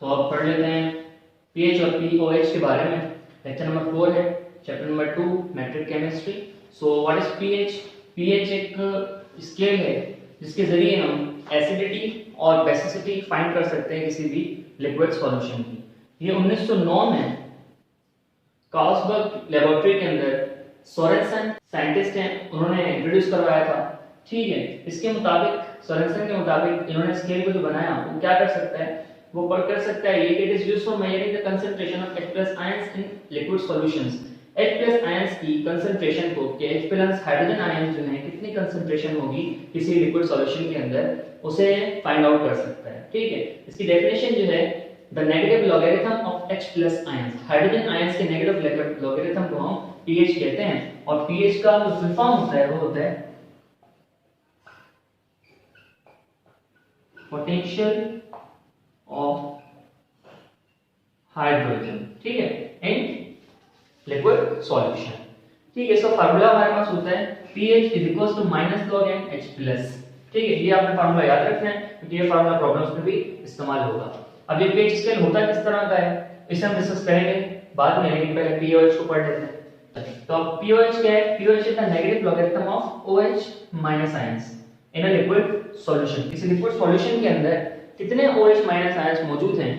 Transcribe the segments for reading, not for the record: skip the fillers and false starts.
तो अब पढ़ लेते हैं पीएच और पीओएच के बारे में। लेक्चर नंबर 4 है, chapter number 2 matric chemistry. So what is pH? PH एक स्केल है जिसके जरिए हम एसिडिटी और बेसिसिटी फाइंड कर सकते हैं किसी भी लिक्विड सॉल्यूशन की। ये 1909 में कार्लसबर्ग लेबोरेटरी के अंदर सोरेनसन साइंटिस्ट हैं, उन्होंने इंट्रोड्यूस करवाया था। ठीक है, इसके मुताबिक सोरेनसन के मुताबिक इन्होंने स्केल को जो बनाया वो क्या कर सकता है, वो पढ़ कर सकता है ये कि it is used for measuring the concentration of H+ ions in liquid solutions. H+ ions की कंसंट्रेशन को कि H+ हाइड्रोजन आयंस जो है कितनी कंसंट्रेशन होगी किसी लिक्विड सॉल्यूशन के अंदर, उसे फाइंड आउट कर सकता है। ठीक है, इसकी डेफिनेशन जो है the negative logarithm of H+ ions, hydrogen ions के नेगेटिव लॉगरिथम को हम pH कहते हैं। और pH का जो फुल फॉर्म होता है वो होता है पोटेंशियल ऑफ हाइड्रोजन। ठीक है, इन लिक्विड सॉल्यूशन। ठीक है, इसका फार्मूला हमारे पास होता है pH is equal to minus log n H+। ठीक है, ये आपने फार्मूला याद रखना है क्योंकि ये फार्मूला प्रॉब्लम्स में भी इस्तेमाल होगा। अब ये pH स्केल होता किस तरह का है इसे हम डिस्कस करेंगे बाद में, लेकिन पहले pOH को पढ़ लेते हैं। तो अब pOH क्या है? pOH is the negative logarithm of OH- ions in a liquid solution. किसी लिक्विड सॉल्यूशन के अंदर कितने OH- आयंस मौजूद हैं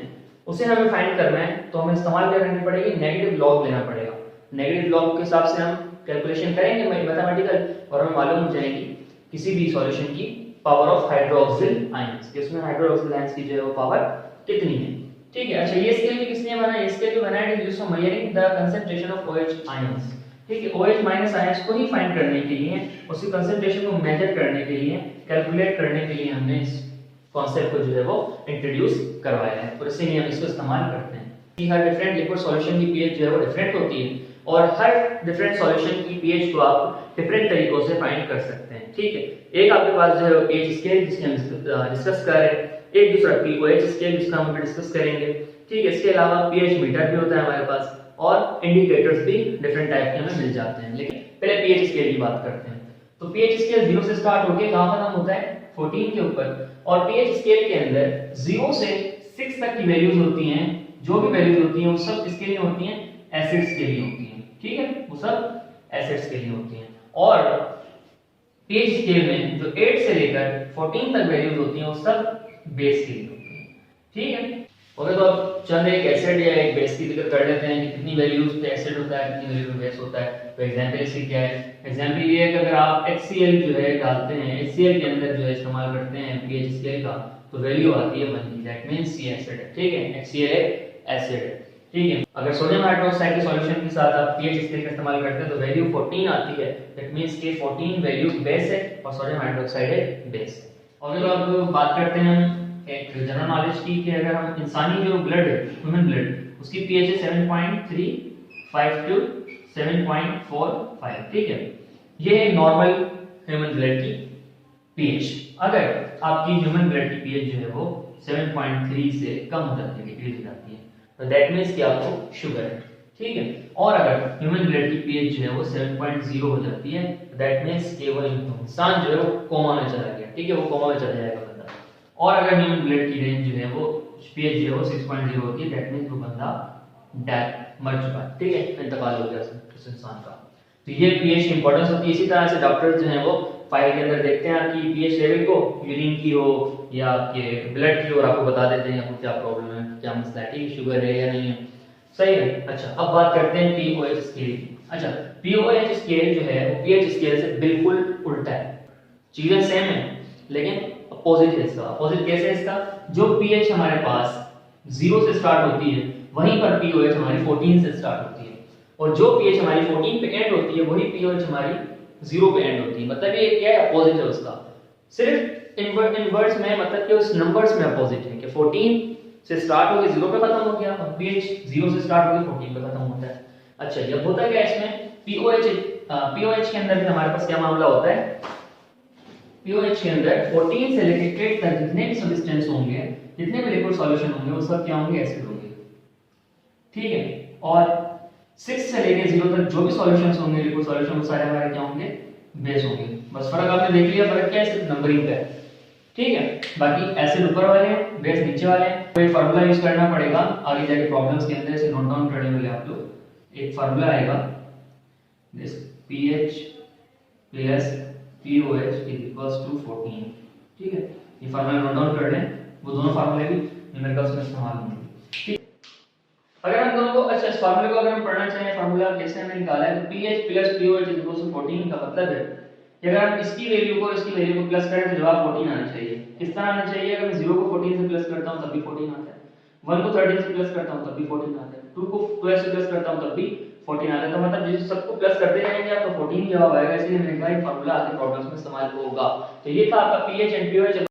उसे हमें फाइंड करना है, तो हमें इस्तेमाल क्या करनी पड़ेगी, नेगेटिव लॉग लेना पड़ेगा। नेगेटिव लॉग के हिसाब से हम कैलकुलेशन करेंगे मैथमेटिकल, और हमें मालूम हो जाएगी किसी भी सॉल्यूशन की पावर ऑफ हाइड्रोक्सिल आयंस, इसमें हाइड्रोक्सिल आयंस की जो है वो पावर कितनी है। ठीक है, अच्छा ये स्केल भी किसने बनाया? ये स्केल भी बनाया है used for measuring the concentration of OH ions. ठीक है, OH- आयंस को ही फाइंड करने के लिए, उसकी कंसंट्रेशन को मेजर करने के लिए, कैलकुलेट करने के लिए हमने इस कॉन्सेप्ट को जो है वो इंट्रोड्यूस करवाया है, और इसीलिए हम इसको इस्तेमाल करते हैं कि हर डिफरेंट लिक्विड सॉल्यूशन की pH जो है वो डिफरेंट होती है, और हर डिफरेंट सॉल्यूशन की pH को आप डिफरेंट तरीकों से फाइंड कर सकते हैं। ठीक है, एक आपके पास जो है pH स्केल जिसकी हम डिस्कस कर रहे हैं, एक दूसरा pOH स्केल जिसका हम डिस्कस करेंगे। ठीक है, इसके अलावा pH मीटर भी होता है हमारे पास, और इंडिकेटर्स भी डिफरेंट टाइप के हमें मिल जाते हैं। लेकिन पहले pH स्केल की बात करते हैं। तो pH स्केल 0 से स्टार्ट होके कहां खत्म होता है? 14 के ऊपर। और pH स्केल के अंदर 0 से 6 तक की वैल्यूज होती हैं, जो भी वैल्यूज होती हैं वो सब इसके लिए होती हैं, एसिड्स के लिए होती हैं। ठीक है, वो सब एसिड्स के लिए होती हैं। और pH स्केल में जो 8 से लेकर 14 तक वैल्यूज होती हैं वो सब बेस के लिए होती हैं। ठीक है, ओके, तो अब चंद एक एसिड या एक बेस की जिक्र कर लेते हैं कि कितनी वैल्यूज पे एसिड होता है, कितनी वैल्यूज पे बेस होता है। तो एग्जांपल इसकी क्या है? एग्जांपल ये है कि अगर आप HCl जो है डालते हैं, HCl के अंदर जो है इस्तेमाल करते हैं pH स्केल का, तो वैल्यू आती है 1, दैट मींस ये एसिड है। ठीक है, HCl एक एसिड है। ठीक है, अगर सोडियम हाइड्रोक्साइड के सॉल्यूशन के साथ आप pH स्केल का इस्तेमाल करते हैं तो वैल्यू 14 आती है, दैट मींस कि 14 वैल्यू बेस है और सोडियम हाइड्रोक्साइड है बेस। और तो अब बात करते हैं एक जनरल नॉलेज की कि अगर हम इंसानी जो ब्लड है, ह्यूमन ब्लड, उसकी pH है 7.35 टू 7.45। ठीक है, ये है नॉर्मल ह्यूमन ब्लड की pH। अगर आपकी ह्यूमन ब्लड की pH जो है वो 7.3 से कम हो जाती है, डिक्रीज हो जाती है, तो दैट मींस कि आपको शुगर है। ठीक है, और अगर ह्यूमन ब्लड की pH जो है वो 7.0 हो जाती है, तो दैट मींस कि वो इंसान जो है वो कोमा में चला गया। ठीक है, वो कोमा में चला जाएगा बंदा। और अगर ह्यूमन ब्लड की रेंज जो है वो pH जो है वो 6.0 होती है, दैट मींस वो बंदा मर चुका है। ठीक है, इंतकाल हो गया उस इंसान का। तो ये pH की इंपॉर्टेंस होती है। इसी तरह से डॉक्टर जो है वो फाइल के अंदर देखते हैं आपकी pH लेवल को, यूरिन की हो या आपके ब्लड की, और आपको बता देते हैं आपको क्या प्रॉब्लम है, क्या मसला है, ठीक है, शुगर है या नहीं है, सही है। अच्छा, अब बात करते हैं pOH स्केल की। अच्छा, pOH स्केल जो है वो pH स्केल से बिल्कुल उल्टा है। चीजें सेम है लेकिन अपोजिट है इसका। अपोजिट कैसे है इसका? जो pH हमारे पास 0 से स्टार्ट होती है, वहीं पर pOH हमारी 14 से स्टार्ट होती है, और जो pH हमारी 14 पे एंड होती है वही pOH हमारी 0 पे एंड होती है। मतलब ये क्या है? अपोजिट है उसका। सिर्फ इनवर्स में, मतलब कि उस नंबर्स में अपोजिट है कि 14 से स्टार्ट होके 0 पे खत्म हो गया, और pH 0 से स्टार्ट होके 14 पे खत्म होता है। अच्छा, ये होता क्या है इसमें? pOH के अंदर भी हमारे पास क्या मामला होता है? pOH के अंदर 14 से लेकर 8 तक जितने भी सब्सटेंस होंगे, जितने भी लिक्विड सॉल्यूशन होंगे, वो सब क्या होंगे? एसिड होंगे। ठीक है, और 6 से लेकर 0 तक जो भी सॉल्यूशंस होंगे, लिक्विड सॉल्यूशन, वो सारे हमारे क्या होंगे? बेस होंगे। बस फर्क आपने देख लिया, फर्क क्या है? सिर्फ नंबरिंग का है। ठीक है। बाकी एसिड ऊपर वाले हैं, बेस नीचे वाले हैं, तो एक फार्मूला यूज करना पड़ेगा आगे जाके प्रॉब्लम्स के अंदर, इसे नोट डाउन करने वाले आप लोग। एक फार्मूला आएगा this pH plus POH equals to 14। ठीक है, ये फार्मूला नोट डाउन कर लें, वो दोनों फार्मूले भी न्यूमेरिकल्स में इस्तेमाल होंगे। ठीक, अगर हम दोनों को अच्छा इस फार्मूले को अगर हम पढ़ना चाहें, फार्मूला कैसे हमने निकाला है, तो pH plus POH equals to 14 का मतलब है कि अगर हम इसकी वैल्यू को इसकी वैल्यू को प्लस करें तो जवाब 14 आना चाहिए। किस तरह आना चाहिए? अगर मैं 0 को 14 से प्लस करता हूं तब भी 14 आता है, 1 को 13 से प्लस करता हूं तब भी 14 आता है, 2 को 12 से प्लस करता हूं तब भी 14 आता है। तो मतलब जिस सबको प्लस करते रहेंगे आप तो 14 जवाब आएगा। इसलिए मैंने कहा ये फार्मूला आगे प्रॉब्लम्स में इस्तेमाल होगा। तो ये था आपका pH एंड POH।